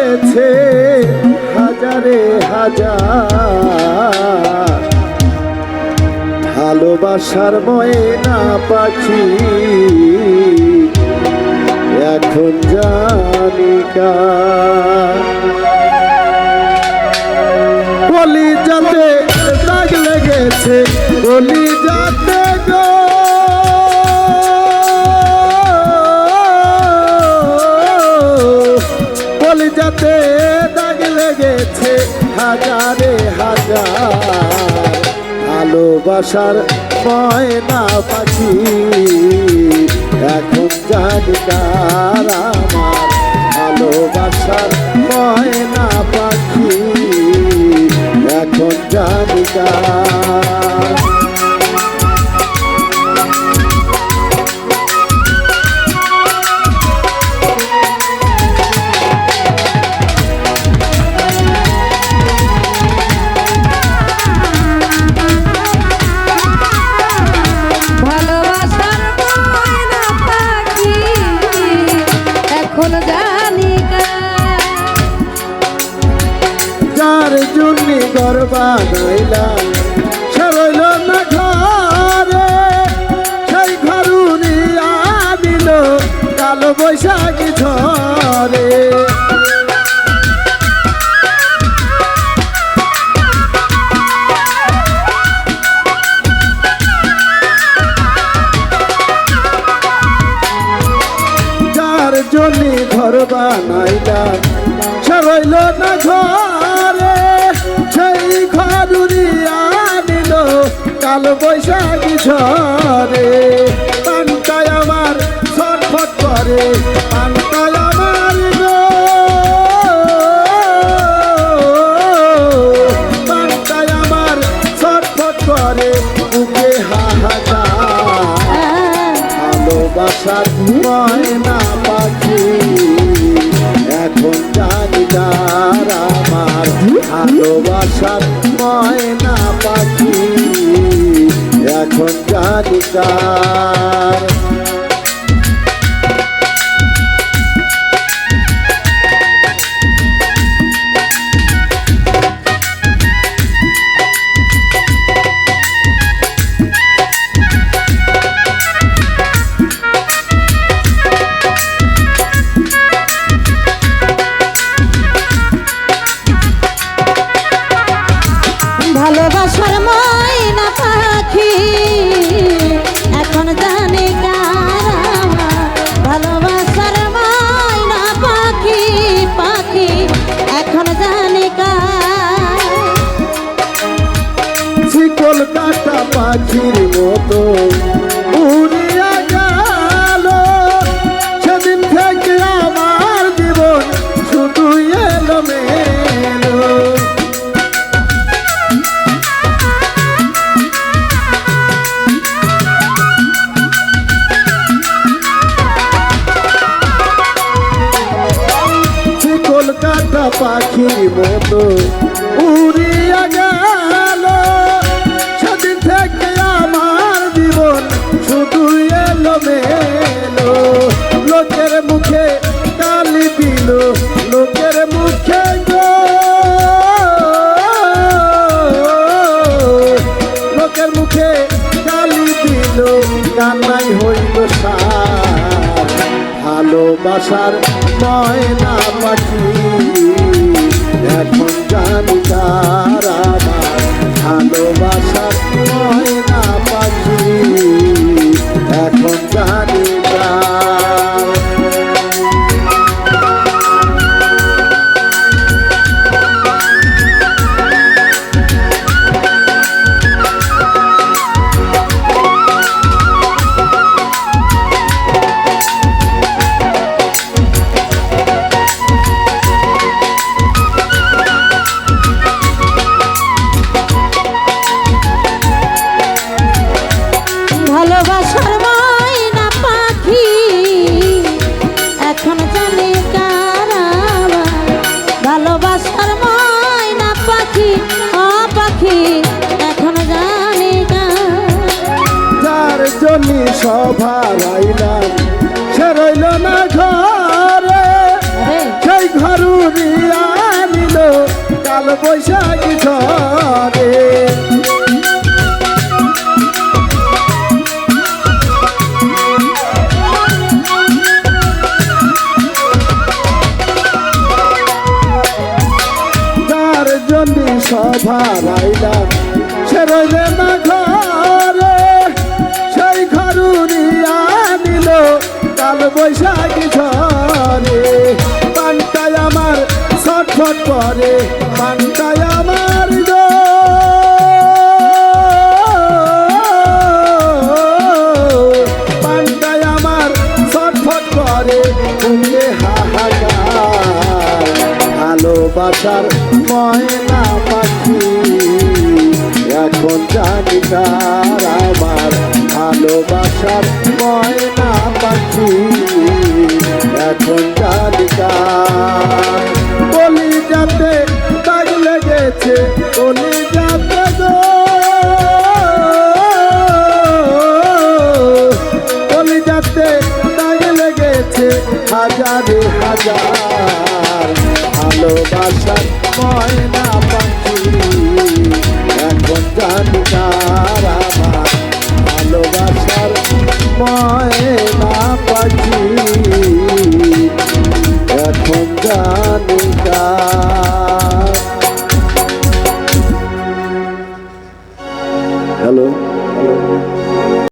লেগেছে হাজারে হাজার, ভালোবাসার ময়না পাখি এখন জানি কার। কলিজাতে দাগ লেগেছে, কলিজাতে গো, কলিজাতে দাগ লেগেছে হাজারে হাজার, ভালোবাসার ময়না পাখি এখন জানি কার। আমার ভালোবাসার ময়না পাখি এখন জানি কার। যার জন্য ঘর বানাইলাম সে রইল না ঘরে, সেই ঘর উড়িয়া দিল কালো বৈশাখী ঝড়ে। যার জন্য ঘর বানাইলাম সে রইল না ঘরে, সেই ঘর উড়িয়া দিল কালো বৈশাখী ঝড়ে। পান্তায় আমার ছটফট করে, পান্তায় আমার গো, পান্তায় আমার ছটফট করে বুকে হাহাকার। ভালোবাসার ময়না পাখি এখন জানি কার। আমার ভালোবাসার ময়না পাখি এখন জানি কার। ভালোবাসার ময়না পাখি এখন জানি কার। ভালোবাসার ময়না পাখি পাখি এখন জানি কার। শিকল কাটা পাখির মতো উড়িয়া গেল, সেদিন থেকে আমার জীবন শুধু এলোমেলো। কলকাতা পাখির মতো উড়িয়া গেল, সেদিন থেকে আমার জীবন শুধু এলোমেলো। লোকের মুখে কালি দিল, লোকের মুখে গো, লোকের মুখে কালি দিল, কান্নাই হইল সার। ভালোবাসার ময়না পাখি এখন জানি কার। আমার ভালোবাসার ময়না পাখি এখন জানি কার। বৈশাখী ঝরে যার জন্য সভার আইলাম সে রইলে না ঘরে সেই ঘরুরিয়া নিল কাল বৈশাখী ঝরে পান্তায় আমার ছটফট করে পান্তায় আমার গো পান্তায় আমার ছটফট করে বুকে হাহাকার ভালোবাসার ময়না পাখি এখন জানি কার আমার ভালোবাসার ময়না পাখি এখন জানি কার বলি যাতে দাগ লেগেছে বলি যাতে গো বলি যাতে দাগ লেগেছে হাজারে হাজার ভালোবাসার ময়না পাখি এখন জানি কার আমার ভালোবাসার ময়না